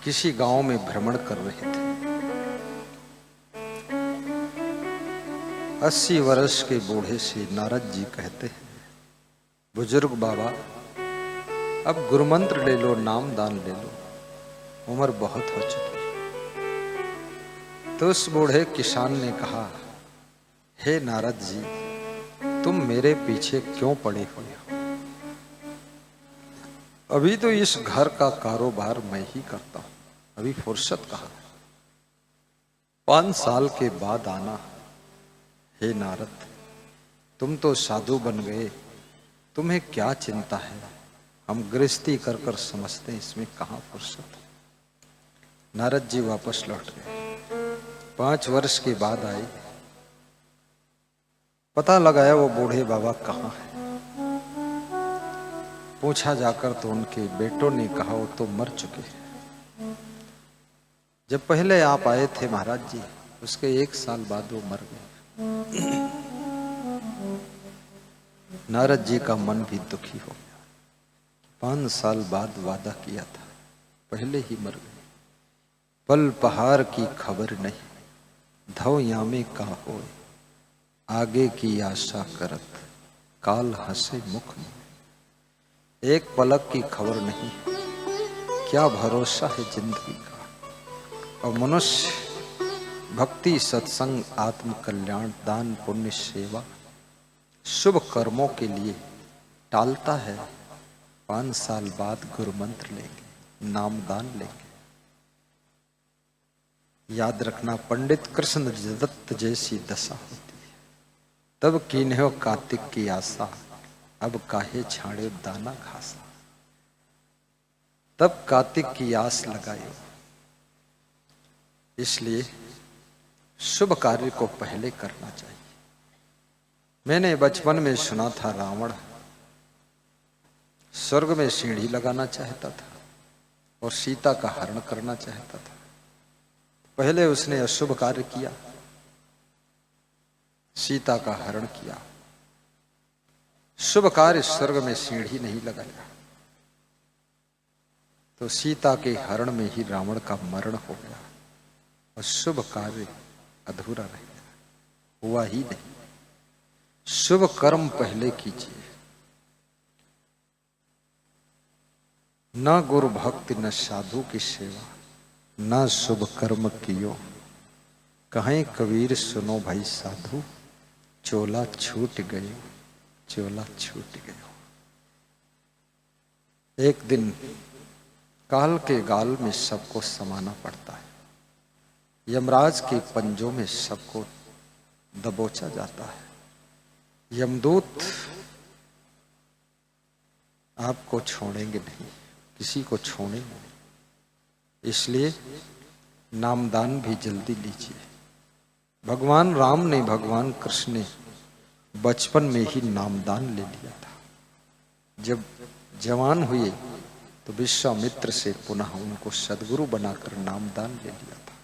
किसी गांव में भ्रमण कर रहे थे। 80 वर्ष के बूढ़े से नारद जी कहते हैं, बुजुर्ग बाबा अब गुरुमंत्र ले लो, नाम दान ले लो, उम्र बहुत हो चुकी। तो उस बूढ़े किसान ने कहा, हे नारद जी, तुम मेरे पीछे क्यों पड़े हुए हो? अभी तो इस घर का कारोबार मैं ही करता हूं, अभी फुर्सत कहाँ। 5 साल के बाद आना। हे नारद, तुम तो साधु बन गए, तुम्हें क्या चिंता है? हम गृहस्थी कर कर समझते हैं, इसमें कहाँ फुर्सत। नारद जी वापस लौट गए। 5 वर्ष के बाद आए, पता लगाया वो बूढ़े बाबा कहाँ है। पूछा जाकर तो उनके बेटों ने कहा वो तो मर चुके हैं। जब पहले आप आए थे महाराज जी, उसके 1 साल बाद वो मर गए। नारद जी का मन भी दुखी हो गया। 5 साल बाद वादा किया था, पहले ही मर गए। पल पहाड़ की खबर नहीं, धव यामे का होए, आगे की आशा करत, काल हंसे मुख में। एक पलक की खबर नहीं, क्या भरोसा है जिंदगी का। और मनुष्य भक्ति, सत्संग, आत्म कल्याण, दान, पुण्य, सेवा, शुभ कर्मों के लिए टालता है। 5 साल बाद गुरु मंत्र लेंगे, नाम दान लेंगे। याद रखना, पंडित कृष्ण दत्त जैसी दशा होती है। तब कीन्हो कार्तिक की आशा, अब काहे छाड़े दाना घासा। तब कार्तिक की आस लगाए। इसलिए शुभ कार्य को पहले करना चाहिए। मैंने बचपन में सुना था, रावण स्वर्ग में सीढ़ी लगाना चाहता था और सीता का हरण करना चाहता था। पहले उसने अशुभ कार्य किया, सीता का हरण किया। शुभ कार्य स्वर्ग में सीढ़ी नहीं लगाया, तो सीता के हरण में ही रावण का मरण हो गया और शुभ कार्य अधूरा रह गया, हुआ ही नहीं। शुभ कर्म पहले कीजिए। न गुरु भक्ति न साधु की सेवा, न शुभ कर्म कियो, कहें कबीर सुनो भाई साधु, चोला छूट गयो, चोला छूट गयो। एक दिन काल के गाल में सबको समाना पड़ता है। यमराज के पंजों में सबको दबोचा जाता है। यमदूत आपको छोड़ेंगे नहीं, किसी को छोड़ेंगे नहीं। इसलिए नामदान भी जल्दी लीजिए। भगवान राम ने, भगवान कृष्ण ने बचपन में ही नामदान ले लिया था। जब जवान हुए तो विश्वामित्र से पुनः उनको सद्गुरु बनाकर नामदान ले लिया था।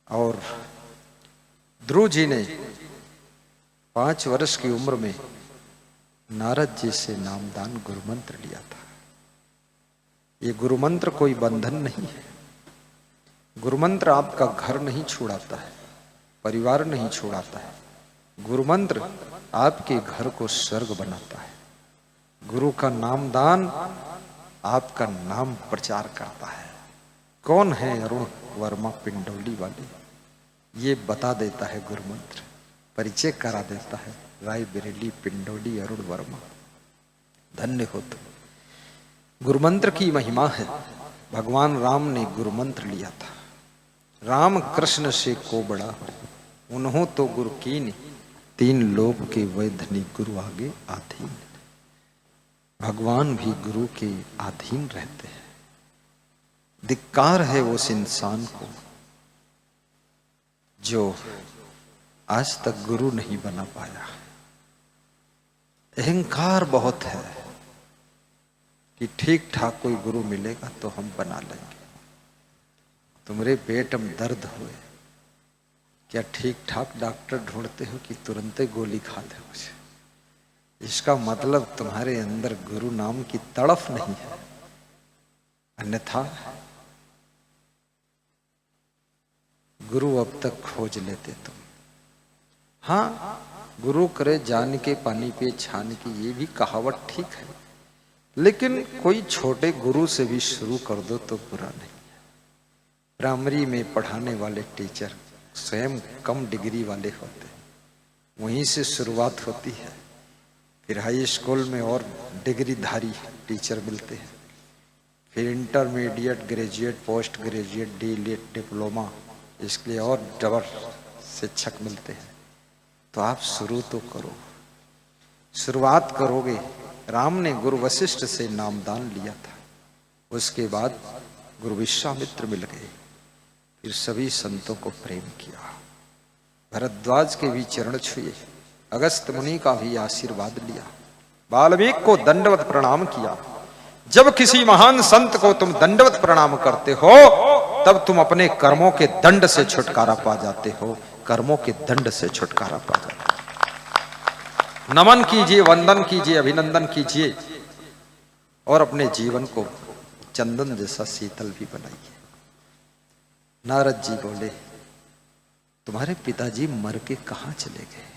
और ध्रुव जी ने 5 वर्ष की उम्र में नारद जी से नामदान गुरुमंत्र लिया था। ये गुरुमंत्र कोई बंधन नहीं है। गुरुमंत्र आपका घर नहीं छुड़ाता है, परिवार नहीं छुड़ाता है। गुरुमंत्र आपके घर को स्वर्ग बनाता है। गुरु का नामदान आपका नाम प्रचार करता है। कौन है अरुण वर्मा पिंडौली वाले, ये बता देता है गुरुमंत्र, परिचय करा देता है। राय बरेली पिंडौली अरुण वर्मा, धन्य हो तुम। गुरुमंत्र की महिमा है। भगवान राम ने गुरुमंत्र लिया था। राम कृष्ण से को बड़ा हो, उन्हों तो गुरु कीन, 3 लोक के वैधनी गुरु आगे आधीन। भगवान भी गुरु के अधीन रहते हैं। धिक्कार है उस इंसान को जो आज तक गुरु नहीं बना पाया। अहंकार बहुत है कि ठीक ठाक कोई गुरु मिलेगा तो हम बना लेंगे। तुम्हारे पेट में दर्द हुए, क्या ठीक ठाक डॉक्टर ढूंढते हो कि तुरंत गोली खाते हो? इसका मतलब तुम्हारे अंदर गुरु नाम की तड़फ नहीं है। अन्यथा गुरु अब तक खोज लेते तुम। हाँ, गुरु करे जान के पानी पे छान की, ये भी कहावत ठीक है, लेकिन कोई छोटे गुरु से भी शुरू कर दो तो बुरा नहीं। प्राइमरी में पढ़ाने वाले टीचर स्वयं कम डिग्री वाले होते, वहीं से शुरुआत होती है। फिर हाई स्कूल में और डिग्रीधारी टीचर मिलते हैं, फिर intermediate, graduate, post graduate, DElEd, diploma, इसके लिए और डबल शिक्षक मिलते हैं। तो आप शुरू तो करो, शुरुआत करोगे। राम ने गुरु वशिष्ठ से नामदान लिया था, उसके बाद गुरु विश्वामित्र मिल गए, फिर सभी संतों को प्रेम किया, भरद्वाज के भी चरण छुए, अगस्त मुनि का भी आशीर्वाद लिया, वाल्मीकि को दंडवत प्रणाम किया। जब किसी महान संत को तुम दंडवत प्रणाम करते हो तब तुम अपने कर्मों के दंड से छुटकारा पा जाते हो, कर्मों के दंड से छुटकारा पा जाते हो। नमन कीजिए, वंदन कीजिए, अभिनंदन कीजिए और अपने जीवन को चंदन जैसा शीतल भी बनाइए। नारद जी बोले, तुम्हारे पिताजी मर के कहां चले गए?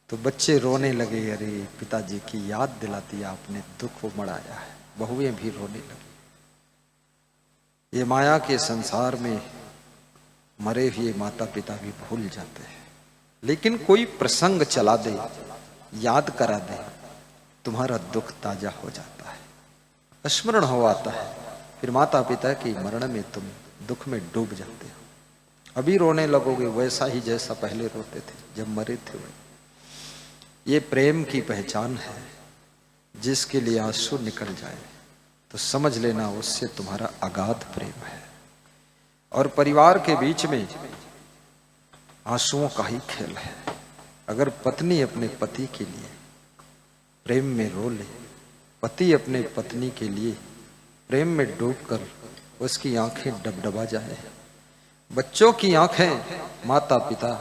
तो बच्चे रोने लगे, अरे पिताजी की याद दिला दिया आपने, दुख मढ़ाया है। बहुएं भी रोने लगी। ये माया के संसार में मरे हुए माता पिता भी भूल जाते हैं, लेकिन कोई प्रसंग चला दे, याद करा दे, तुम्हारा दुख ताजा हो जाता है, स्मरण हो आता है। फिर माता पिता की मरण में तुम दुख में डूब जाते हो। अभी रोने लगोगे वैसा ही जैसा पहले रोते थे जब मरे थे। ये प्रेम की पहचान है। जिसके लिए आंसू निकल जाए तो समझ लेना उससे तुम्हारा अगाध प्रेम है। और परिवार के बीच में आंसुओं का ही खेल है। अगर पत्नी अपने पति के लिए प्रेम में रो ले, पति अपने पत्नी के लिए प्रेम में डूबकर उसकी आंखें डबडबा जाए, बच्चों की आंखें माता पिता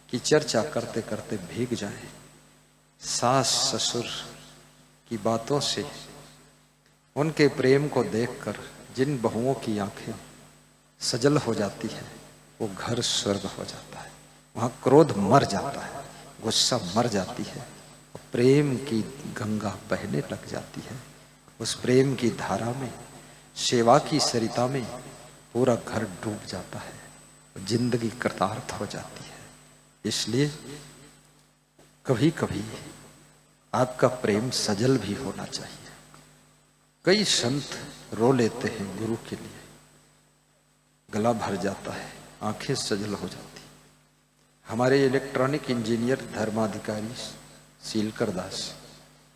की चर्चा करते करते भीग जाए, सास ससुर की बातों से उनके प्रेम को देखकर जिन बहुओं की आंखें सजल हो जाती है, वो घर स्वर्ग हो जाता है। वहां क्रोध मर जाता है, गुस्सा मर जाती है, प्रेम की गंगा बहने लग जाती है। उस प्रेम की धारा में, सेवा की सरिता में पूरा घर डूब जाता है, जिंदगी कृतार्थ हो जाती है। इसलिए कभी कभी आपका प्रेम सजल भी होना चाहिए। कई संत रो लेते हैं गुरु के लिए, गला भर जाता है, आंखें सजल हो जाती। हमारे इलेक्ट्रॉनिक इंजीनियर धर्माधिकारी सीलकर दास,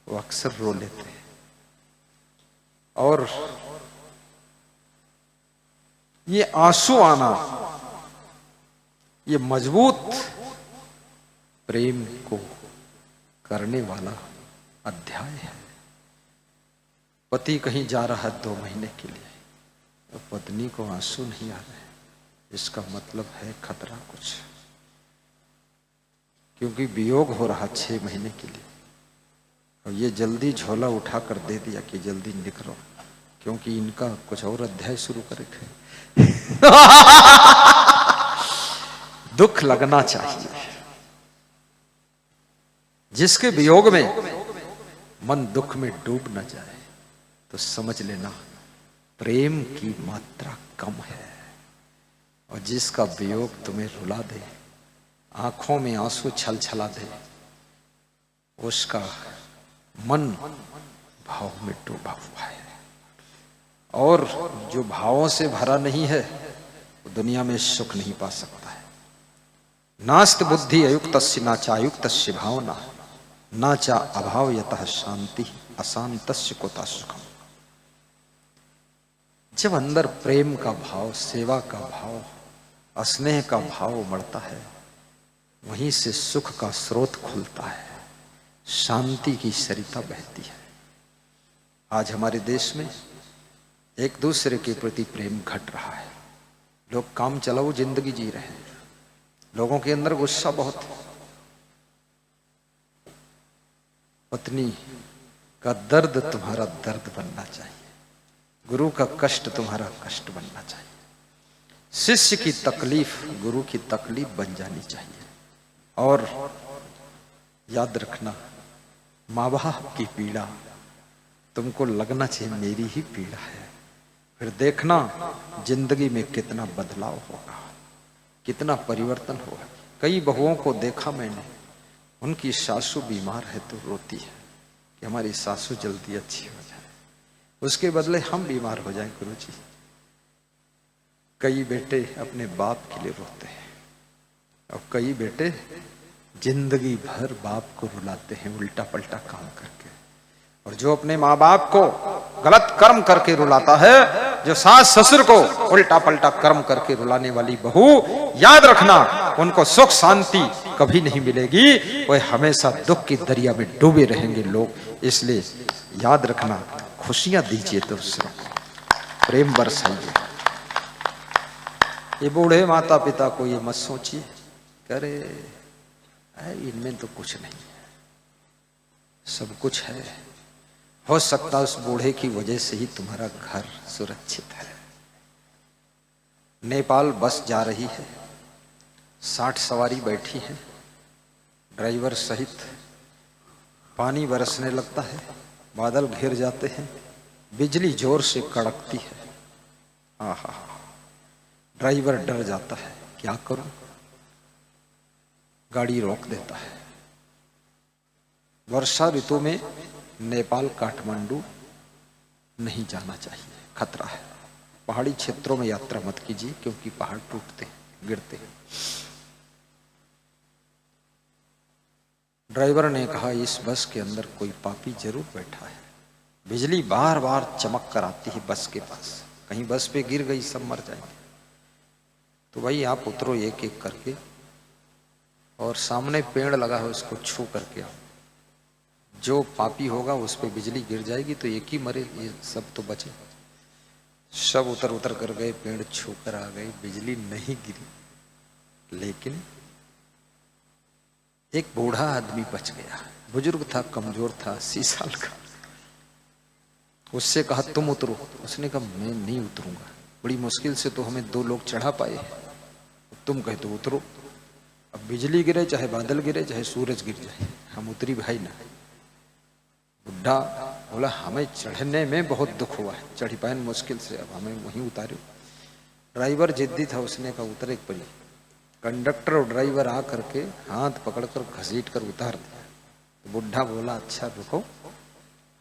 वो अक्सर रो लेते हैं। और ये आंसू आना ये मजबूत प्रेम को करने वाला अध्याय है। पति कहीं जा रहा है 2 महीने के लिए, तो पत्नी को आंसू नहीं आ रहे, इसका मतलब है खतरा कुछ, क्योंकि वियोग हो रहा 6 महीने के लिए। और ये जल्दी झोला उठा कर दे दिया कि जल्दी निकलो, क्योंकि इनका कुछ और अध्याय शुरू करेंगे। दुख लगना चाहिए। जिसके वियोग में मन दुख में डूब न जाए तो समझ लेना प्रेम की मात्रा कम है। और जिसका वियोग तुम्हें रुला दे, आंखों में आंसू छल छला दे, उसका मन भाव में डूबा हुआ है। और जो भावों से भरा नहीं है वो दुनिया में सुख नहीं पा सकता है। नास्त बुद्धि अयुक्तस्य न चायुक्तस्य भावना, न चा अभाव यतः शांति अशांतस्य कोता सुखम। जब अंदर प्रेम का भाव, सेवा का भाव, स्नेह का भाव बढ़ता है, वहीं से सुख का स्रोत खुलता है, शांति की सरिता बहती है। आज हमारे देश में एक दूसरे के प्रति प्रेम घट रहा है। लोग काम चलाओ जिंदगी जी रहे हैं, लोगों के अंदर गुस्सा बहुत है। पत्नी का दर्द तुम्हारा दर्द बनना चाहिए, गुरु का कष्ट तुम्हारा कष्ट बनना चाहिए। शिष्य की तकलीफ गुरु की तकलीफ बन जानी चाहिए। और याद रखना, माँ बाप की पीड़ा तुमको लगना चाहिए मेरी ही पीड़ा है। फिर देखना जिंदगी में कितना बदलाव होगा, कितना परिवर्तन होगा। कई बहुओं को देखा मैंने, उनकी सासू बीमार है तो रोती है कि हमारी सासू जल्दी अच्छी हो जाए, उसके बदले हम बीमार हो जाएं गुरुजी। कई बेटे अपने बाप के लिए रोते हैं और कई बेटे जिंदगी भर बाप को रुलाते हैं उल्टा पलटा काम करके। और जो अपने माँ बाप को गलत कर्म करके रुलाता है, जो सास ससुर को उल्टा पलटा कर्म करके रुलाने वाली बहू, याद रखना उनको सुख शांति कभी नहीं मिलेगी, वह हमेशा दुख की दरिया में डूबे रहेंगे लोग। इसलिए याद रखना, खुशियां दीजिए दूसरों को, प्रेम बरसाइए। ये बूढ़े माता पिता को ये मत सोचिए करे इनमें तो कुछ नहीं है, सब कुछ है। हो सकता उस बूढ़े की वजह से ही तुम्हारा घर सुरक्षित है। नेपाल बस जा रही है, 60 सवारी बैठी है, ड्राइवर सहित। पानी बरसने लगता है, बादल घिर जाते हैं, बिजली जोर से कड़कती है। आहा, ड्राइवर डर जाता है, क्या करूं? गाड़ी रोक देता है। वर्षा ऋतु में नेपाल काठमांडू नहीं जाना चाहिए, खतरा है। पहाड़ी क्षेत्रों में यात्रा मत कीजिए क्योंकि पहाड़ टूटते गिरते हैं। ड्राइवर ने कहा इस बस के अंदर कोई पापी जरूर बैठा है। बिजली बार बार चमक कर आती है बस के पास, कहीं बस पे गिर गई सब मर जाएंगे। तो भाई आप उतरो एक एक करके, और सामने पेड़ लगा है उसको छू करके आओ। जो पापी होगा उस पे बिजली गिर जाएगी तो एक ही मरे, ये सब तो बचे। सब उतर उतर कर गए, पेड़ छू कर आ गए, बिजली नहीं गिरी। लेकिन एक बूढ़ा आदमी बच गया, बुजुर्ग था, कमजोर था, 80 साल का। उससे कहा तुम उतरो, उसने कहा मैं नहीं उतरूंगा, बड़ी मुश्किल से तो हमें 2 लोग चढ़ा पाए, तुम कहे तो उतरो। अब बिजली गिरे, चाहे बादल गिरे, चाहे सूरज गिर जाए, हम उतरी भाई ना। बुढ़ा बोला हमें चढ़ने में बहुत दुख हुआ है, चढ़ी पाए मुश्किल से, अब हमें वहीं उतारो। ड्राइवर जिद्दी था, उसने कहा उतरे पड़ी। कंडक्टर और ड्राइवर आ करके हाथ पकड़कर घसीट कर उतार दिया। तो बुढ़ा बोला अच्छा रुको,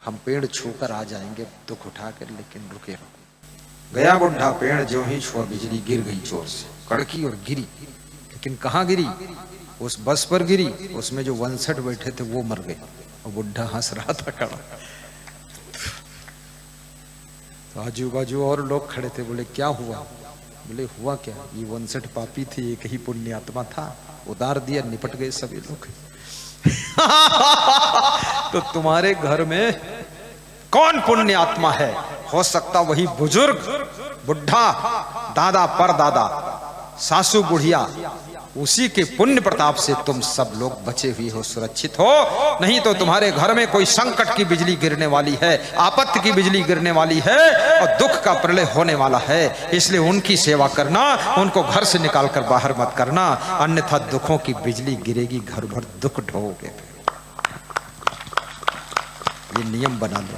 हम पेड़ छूकर आ जाएंगे दुख उठा कर, लेकिन रुके रहो। गया बुढ़ा, पेड़ जो ही छुआ बिजली गिर गई जोर से, कड़की और गिरी। लेकिन कहाँ गिरी? उस बस पर गिरी, उसमें जो 59 बैठे थे वो मर गए और बुढ़ा हंस रहा था खड़ा। तो आजू बाजू और लोग खड़े थे, बोले क्या हुआ? बोले हुआ क्या, ये 59 पापी थी, एक ही पुण्यात्मा था, उतार दिया, निपट गए सभी लोग। तो तुम्हारे घर में कौन पुण्यात्मा है? हो सकता वही बुजुर्ग, बुढ़ा, दादा परदादा, सासू बुढ़िया, उसी के पुण्य प्रताप से तुम सब लोग बचे हुए हो, सुरक्षित हो। नहीं तो तुम्हारे घर में कोई संकट की बिजली गिरने वाली है, आपत्ति की बिजली गिरने वाली है और दुख का प्रलय होने वाला है। इसलिए उनकी सेवा करना, उनको घर से निकाल कर बाहर मत करना, अन्यथा दुखों की बिजली गिरेगी, घर भर दुख ढोगे। ये नियम बना लो।